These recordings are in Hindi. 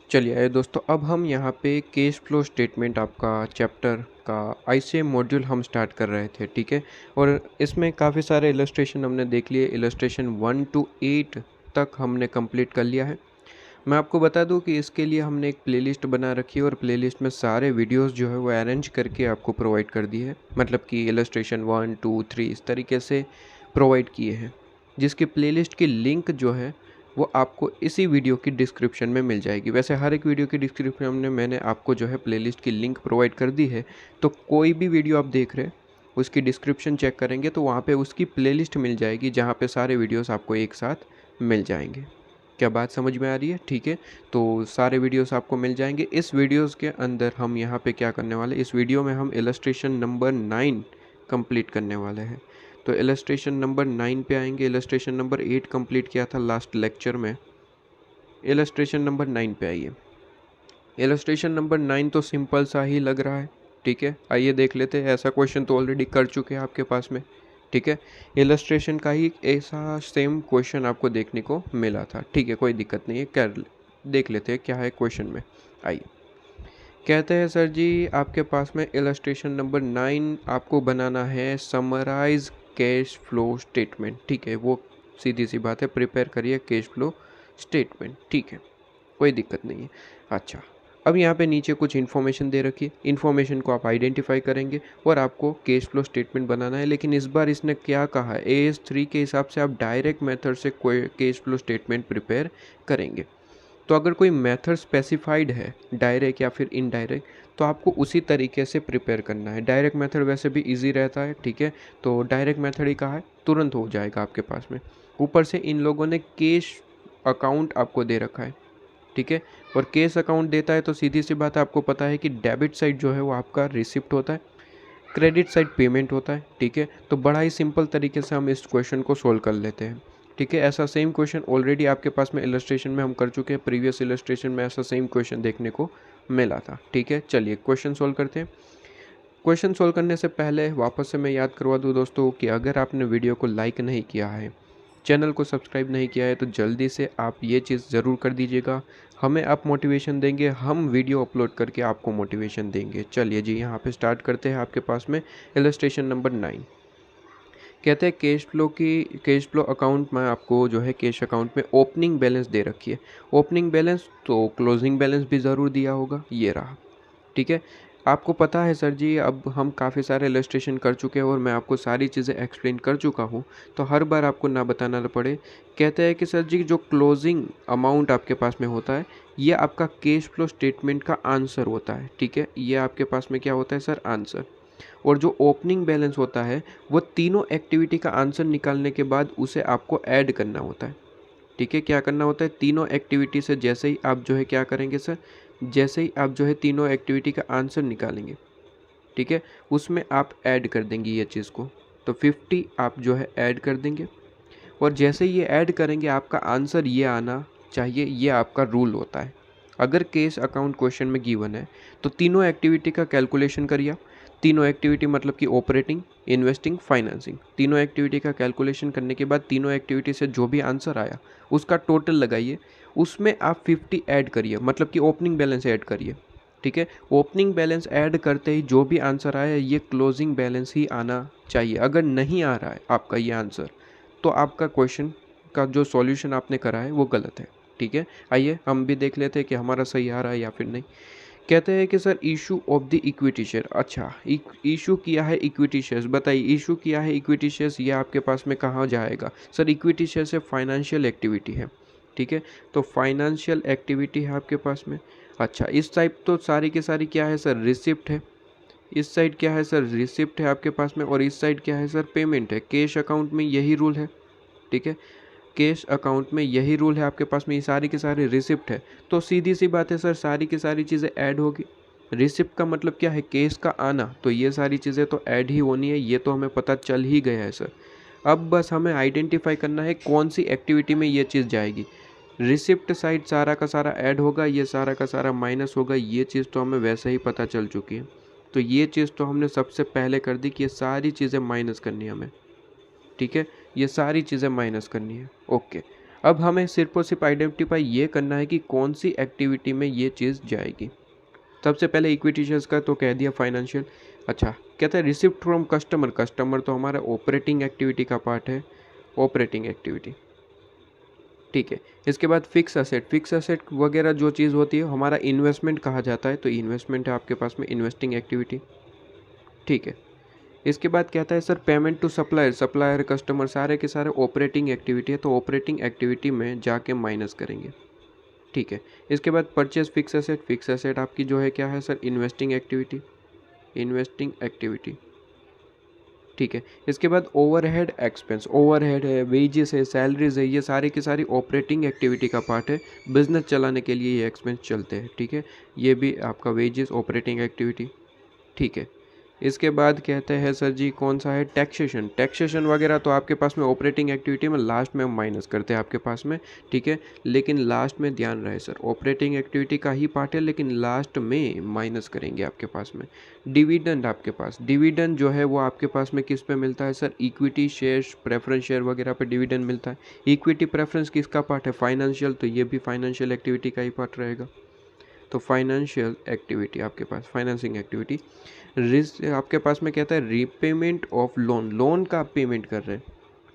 चलिए आइए दोस्तों, अब हम यहाँ पे कैश फ्लो स्टेटमेंट आपका चैप्टर का आईसीएम मॉड्यूल हम स्टार्ट कर रहे थे, ठीक है। और इसमें काफ़ी सारे इलस्ट्रेशन हमने देख लिए। इलस्ट्रेशन 1 to 8 तक हमने कंप्लीट कर लिया है। मैं आपको बता दूं कि इसके लिए हमने एक प्लेलिस्ट बना रखी है और प्लेलिस्ट में सारे वीडियोस जो है वो अरेंज करके आपको प्रोवाइड कर दी है। मतलब कि इलस्ट्रेशन 1 2 3 इस तरीके से प्रोवाइड किए हैं, जिसकी प्लेलिस्ट की लिंक जो है वो आपको इसी वीडियो की डिस्क्रिप्शन में मिल जाएगी। वैसे हर एक वीडियो की डिस्क्रिप्शन में मैंने आपको जो है प्लेलिस्ट की लिंक प्रोवाइड कर दी है। तो कोई भी वीडियो आप देख रहे हैं उसकी डिस्क्रिप्शन चेक करेंगे तो वहाँ पे उसकी प्लेलिस्ट मिल जाएगी, जहाँ पे सारे वीडियोस आपको एक साथ मिल जाएंगे। क्या बात समझ में आ रही है? ठीक है, तो सारे वीडियोस आपको मिल जाएंगे। इस वीडियोस के अंदर हम यहाँ पे क्या करने वाले, इस वीडियो में हम इलस्ट्रेशन नंबर 9 कंप्लीट करने वाले हैं। तो इलस्ट्रेशन नंबर 9 पे आएंगे। इलस्ट्रेशन नंबर 8 कंप्लीट किया था लास्ट लेक्चर में। इलस्ट्रेशन नंबर 9 पे आइए। इलस्ट्रेशन नंबर 9 तो सिंपल सा ही लग रहा है, ठीक है। आइए देख लेते हैं। ऐसा क्वेश्चन तो ऑलरेडी कर चुके हैं आपके पास में, ठीक है। इलस्ट्रेशन का ही ऐसा सेम क्वेश्चन आपको देखने को मिला था, ठीक है। कोई दिक्कत नहीं है, देख लेते हैं क्या है क्वेश्चन में। आइए, कहते हैं सर जी आपके पास में इलस्ट्रेशन नंबर 9 आपको बनाना है समराइज कैश फ्लो स्टेटमेंट, ठीक है। वो सीधी सी बात है, प्रिपेयर करिए कैश फ्लो स्टेटमेंट, ठीक है। कोई दिक्कत नहीं है। अच्छा, अब यहाँ पे नीचे कुछ इन्फॉर्मेशन दे रखी है। इन्फॉर्मेशन को आप आइडेंटिफाई करेंगे और आपको कैश फ्लो स्टेटमेंट बनाना है। लेकिन इस बार इसने क्या कहा है, AS3 के हिसाब से आप डायरेक्ट मेथड से कोई कैश फ्लो स्टेटमेंट प्रिपेयर करेंगे। तो अगर कोई मेथड स्पेसिफाइड है, डायरेक्ट या फिर इनडायरेक्ट, तो आपको उसी तरीके से प्रिपेयर करना है। डायरेक्ट मेथड वैसे भी इजी रहता है, ठीक है। तो डायरेक्ट मेथड ही कहा है, तुरंत हो जाएगा आपके पास में। ऊपर से इन लोगों ने कैश अकाउंट आपको दे रखा है, ठीक है। और कैश अकाउंट देता है तो सीधी सी बात है, आपको पता है कि डेबिट साइड जो है वो आपका रिसिप्ट होता है, क्रेडिट साइड पेमेंट होता है, ठीक है। तो बड़ा ही सिंपल तरीके से हम इस क्वेश्चन को सोल्व कर लेते हैं, ठीक है। ऐसा सेम क्वेश्चन ऑलरेडी आपके पास में इलस्ट्रेशन में हम कर चुके हैं। प्रीवियस इलस्ट्रेशन में ऐसा सेम क्वेश्चन देखने को मिला था, ठीक है। चलिए क्वेश्चन सोल्व करते हैं। क्वेश्चन सोल्व करने से पहले वापस से मैं याद करवा दूँ दोस्तों कि अगर आपने वीडियो को लाइक नहीं किया है, चैनल को सब्सक्राइब नहीं किया है, तो जल्दी से आप ये चीज़ ज़रूर कर दीजिएगा। हमें आप मोटिवेशन देंगे, हम वीडियो अपलोड करके आपको मोटिवेशन देंगे। चलिए जी, यहाँ पे स्टार्ट करते हैं। आपके पास में इलस्ट्रेशन नंबर 9 कहते हैं कैश फ्लो अकाउंट में आपको जो है कैश अकाउंट में ओपनिंग बैलेंस दे रखी है। ओपनिंग बैलेंस तो क्लोजिंग बैलेंस भी ज़रूर दिया होगा, ये रहा, ठीक है। आपको पता है सर जी, अब हम काफ़ी सारे इलस्ट्रेशन कर चुके हैं और मैं आपको सारी चीज़ें एक्सप्लेन कर चुका हूँ, तो हर बार आपको ना बताना ना पड़े। कहते हैं कि सर जी जो क्लोजिंग अमाउंट आपके पास में होता है, ये आपका कैश फ्लो स्टेटमेंट का आंसर होता है, ठीक है। ये आपके पास में क्या होता है सर, आंसर। और जो ओपनिंग बैलेंस होता है वो तीनों एक्टिविटी का आंसर निकालने के बाद उसे आपको ऐड करना होता है, ठीक है। क्या करना होता है, तीनों एक्टिविटी से जैसे ही आप जो है क्या करेंगे सर, जैसे ही आप जो है तीनों एक्टिविटी का आंसर निकालेंगे, ठीक है, उसमें आप ऐड कर देंगे ये चीज़ को। तो 50 आप जो है ऐड कर देंगे और जैसे ही ये ऐड करेंगे आपका आंसर ये आना चाहिए। ये आपका रूल होता है। अगर केस अकाउंट क्वेश्चन में गिवन है तो तीनों एक्टिविटी का कैलकुलेशन करिए आप। तीनों एक्टिविटी मतलब कि ऑपरेटिंग, इन्वेस्टिंग, फाइनेंसिंग, तीनों एक्टिविटी का कैलकुलेशन करने के बाद तीनों एक्टिविटी से जो भी आंसर आया उसका टोटल लगाइए, उसमें आप 50 ऐड करिए, मतलब कि ओपनिंग बैलेंस ऐड करिए, ठीक है। ओपनिंग बैलेंस ऐड करते ही जो भी आंसर आया ये क्लोजिंग बैलेंस ही आना चाहिए। अगर नहीं आ रहा है आपका ये आंसर, तो आपका क्वेश्चन का जो सॉल्यूशन आपने करा है वो गलत है, ठीक है। आइए हम भी देख लेते हैं कि हमारा सही आ रहा है या फिर नहीं। कहते हैं कि sir issue of the equity share. अच्छा, इशू किया है इक्विटी शेयर्स, बताइए इशू किया है इक्विटी शेयर्स, ये आपके पास में कहाँ जाएगा सर। इक्विटी शेयर से फाइनेंशियल एक्टिविटी है, ठीक है। तो फाइनेंशियल एक्टिविटी है आपके पास में। अच्छा, इस टाइप तो सारी की सारी क्या है सर, रिसिप्ट है। इस साइड क्या है सर, रिसिप्ट है आपके पास में। और इस साइड क्या है सर, पेमेंट है। कैश अकाउंट में यही रूल है, ठीक है। कैश अकाउंट में यही रूल है आपके पास में, ये सारी की सारी रिसिप्ट है। तो सीधी सी बात है सर, सारी की सारी चीज़ें ऐड होगी। रिसिप्ट का मतलब क्या है, केस का आना, तो ये सारी चीज़ें तो ऐड ही होनी है, ये तो हमें पता चल ही गया है सर। अब बस हमें आइडेंटिफाई करना है कौन सी एक्टिविटी में ये चीज़ जाएगी। रिसिप्ट साइड सारा का सारा ऐड होगा, ये सारा का सारा माइनस होगा, ये चीज़ तो हमें वैसे ही पता चल चुकी है। तो ये चीज़ तो हमने सबसे पहले कर दी कि ये सारी चीज़ें माइनस करनी है हमें, ठीक है। ये सारी चीज़ें माइनस करनी है, ओके। अब हमें सिर्फ और सिर्फ आइडेंटिफाई ये करना है कि कौन सी एक्टिविटी में ये चीज़ जाएगी। सबसे पहले इक्विटी शेयर्स का तो कह दिया फाइनेंशियल। अच्छा, कहता है रिसिप्ट फ्रॉम कस्टमर, कस्टमर तो हमारा ऑपरेटिंग एक्टिविटी का पार्ट है, ऑपरेटिंग एक्टिविटी, ठीक है। इसके बाद फिक्स असेट, फिक्स असेट वगैरह जो चीज़ होती है हमारा इन्वेस्टमेंट कहा जाता है, तो इन्वेस्टमेंट है आपके पास में इन्वेस्टिंग एक्टिविटी, ठीक है। इसके बाद कहता है sir payment to supplier, supplier customer सारे के सारे ऑपरेटिंग एक्टिविटी है, तो ऑपरेटिंग एक्टिविटी में जाके माइनस करेंगे, ठीक है। इसके बाद purchase fix asset, fix asset आपकी जो है क्या है sir investing activity, investing activity, ठीक है। इसके बाद ओवरहेड एक्सपेंस, ओवरहेड है, वेजेस है, सैलरीज है, ये सारी की सारी ऑपरेटिंग एक्टिविटी का पार्ट है, बिजनेस चलाने के लिए ये एक्सपेंस चलते हैं, ठीक है। ये भी आपका वेजेस ऑपरेटिंग एक्टिविटी, ठीक है। इसके बाद कहते हैं सर जी कौन सा है टैक्सेशन, टैक्सेशन वगैरह तो आपके पास में ऑपरेटिंग एक्टिविटी में लास्ट में हम माइनस करते हैं आपके पास में, ठीक है। लेकिन लास्ट में ध्यान रहे सर ऑपरेटिंग एक्टिविटी का ही पार्ट है, लेकिन लास्ट में माइनस करेंगे आपके पास में। डिविडेंड, आपके पास डिविडेंड जो है वो आपके पास में किस पे मिलता है sir, equity shares, preference share वगैरह पे डिविडेंड मिलता है। इक्विटी प्रेफरेंस किसका पार्ट है, फाइनेंशियल, तो ये भी फाइनेंशियल एक्टिविटी का ही पार्ट रहेगा। तो फाइनेंशियल एक्टिविटी आपके पास फाइनेंसिंग एक्टिविटी। आपके पास में कहता है रीपेमेंट ऑफ लोन, लोन का आप पेमेंट कर रहे हैं,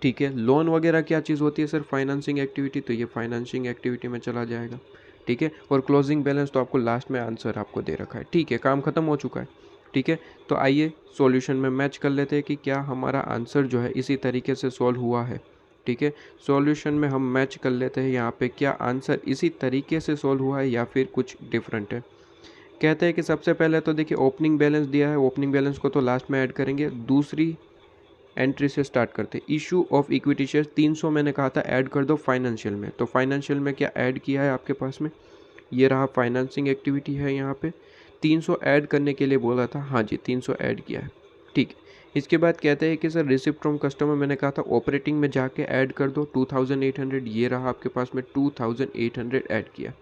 ठीक है। लोन वगैरह क्या चीज़ होती है सर, फाइनेंसिंग एक्टिविटी, तो ये फाइनेंसिंग एक्टिविटी में चला जाएगा, ठीक है। और क्लोजिंग बैलेंस तो आपको लास्ट में आंसर आपको दे रखा है, ठीक है, काम खत्म हो चुका है, ठीक है। तो आइए सॉल्यूशन में मैच कर लेते हैं कि क्या हमारा आंसर जो है इसी तरीके से सॉल्व हुआ है, ठीक है। सॉल्यूशन में हम मैच कर लेते हैं यहाँ पे क्या आंसर इसी तरीके से सॉल्व हुआ है या फिर कुछ डिफरेंट है। कहते हैं कि सबसे पहले तो देखिए ओपनिंग बैलेंस दिया है, ओपनिंग बैलेंस को तो लास्ट में ऐड करेंगे, दूसरी एंट्री से स्टार्ट करते हैं। इशू ऑफ इक्विटी शेयर 300 मैंने कहा था ऐड कर दो फाइनेंशियल में, तो फाइनेंशियल में क्या ऐड किया है आपके पास में, ये रहा फाइनेंसिंग एक्टिविटी है, यहाँ पे 300 ऐड करने के लिए बोला था, हाँ जी 300 ऐड किया है, ठीक है। इसके बाद कहते हैं कि सर रिसिप्ट फ्रॉम कस्टमर मैंने कहा था ऑपरेटिंग में जाके ऐड कर दो 2800, ये रहा आपके पास में 2800 ऐड किया,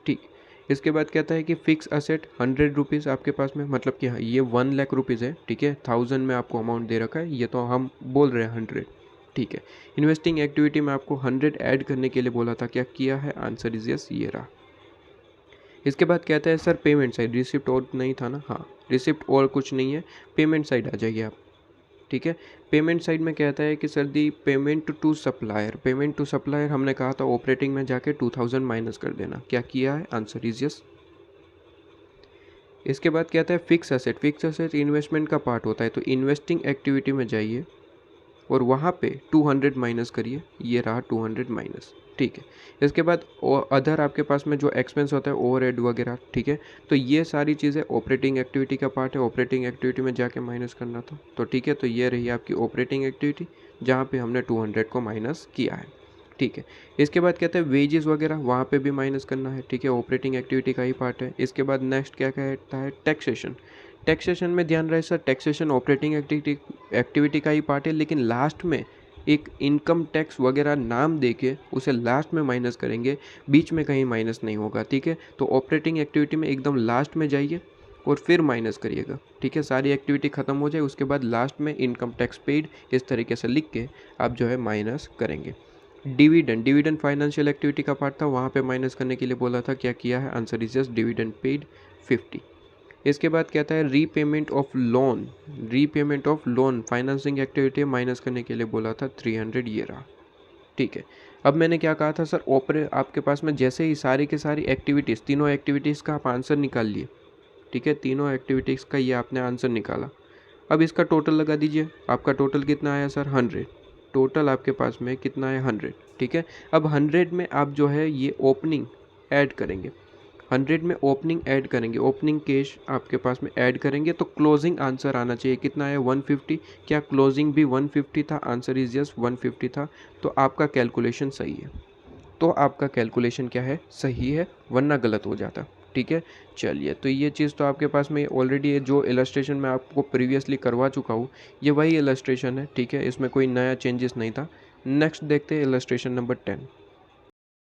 ठीक। इसके बाद कहता है कि फिक्स असेट 100 रुपीज़ आपके पास में, मतलब कि हाँ ये 1 लाख रुपीज़ है, ठीक है, 1000 में आपको अमाउंट दे रखा है, ये तो हम बोल रहे हैं 100, ठीक है। इन्वेस्टिंग एक्टिविटी में आपको 100 ऐड करने के लिए बोला था, क्या किया है, आंसर इज यस, ये रहा। इसके बाद कहता है सर पेमेंट साइड, रिसिप्ट और नहीं था ना, हाँ रिसिप्ट और कुछ नहीं है, पेमेंट साइड आ जाइए आप, ठीक है। पेमेंट साइड में कहता है कि sir the payment to supplier, payment to supplier हमने कहा था ऑपरेटिंग में जाके 2000 माइनस कर देना, क्या किया है, आंसर इज यस। इसके बाद कहता है fix asset, fix asset investment का पार्ट होता है, तो इन्वेस्टिंग एक्टिविटी में जाइए और वहाँ पे 200 माइनस करिए, ये रहा 200 माइनस, ठीक है। इसके बाद अदर आपके पास में जो एक्सपेंस होता है ओवरहेड वगैरह, ठीक है, तो ये सारी चीज़ें ऑपरेटिंग एक्टिविटी का पार्ट है, ऑपरेटिंग एक्टिविटी में जाके माइनस करना था, तो ठीक है। तो ये रही आपकी ऑपरेटिंग एक्टिविटी जहाँ पे हमने 200 को माइनस किया है, ठीक है। इसके बाद कहते हैं वेजेस वगैरह वहाँ पे भी माइनस करना है, ठीक है, ऑपरेटिंग एक्टिविटी का ही पार्ट है। इसके बाद नेक्स्ट क्या कहता है टैक्सेशन, टैक्सेशन में ध्यान रहे सर टैक्सेशन ऑपरेटिंग एक्टिविटी का ही पार्ट है, लेकिन लास्ट में एक इनकम टैक्स वगैरह नाम देके उसे लास्ट में माइनस करेंगे, बीच में कहीं माइनस नहीं होगा, ठीक है। तो ऑपरेटिंग एक्टिविटी में एकदम लास्ट में जाइए और फिर माइनस करिएगा, ठीक है, सारी एक्टिविटी ख़त्म हो जाए उसके बाद लास्ट में इनकम टैक्स पेड इस तरीके से लिख के आप जो है माइनस करेंगे। डिविडेंड, डिविडेंड फाइनेंशियल एक्टिविटी का पार्ट था, वहाँ पे माइनस करने के लिए बोला था, क्या किया है, answer is just dividend paid 50। इसके बाद कहता है repayment of loan, repayment of loan financing activity minus करने के लिए बोला था 300, ये रहा, ठीक है। अब मैंने क्या कहा था सर आपके पास में जैसे ही सारी के सारी एक्टिविटीज़, तीनों एक्टिविटीज़ का आप आंसर निकाल लिए, ठीक है, तीनों एक्टिविटीज़ का ये आपने आंसर निकाला। अब इसका टोटल लगा दीजिए, आपका टोटल कितना आया सर 100, टोटल आपके पास में कितना है 100, ठीक है। अब 100 में आप जो है ये ओपनिंग ऐड करेंगे, 100 में ओपनिंग ऐड करेंगे, ओपनिंग कैश आपके पास में ऐड करेंगे, तो क्लोजिंग आंसर आना चाहिए, कितना है 150, क्या क्लोजिंग भी 150 था, आंसर इज जस्ट 150 था, तो आपका कैलकुलेशन सही है, तो आपका कैलकुलेशन क्या है, सही है, वरना गलत हो जाता, ठीक है। चलिए, तो ये चीज़ तो आपके पास में ऑलरेडी जो इलस्ट्रेशन मैं आपको प्रीवियसली करवा चुका हूँ, ये वही इलस्ट्रेशन है, ठीक है, इसमें कोई नया चेंजेस नहीं था। नेक्स्ट देखते हैं इलस्ट्रेशन नंबर 10।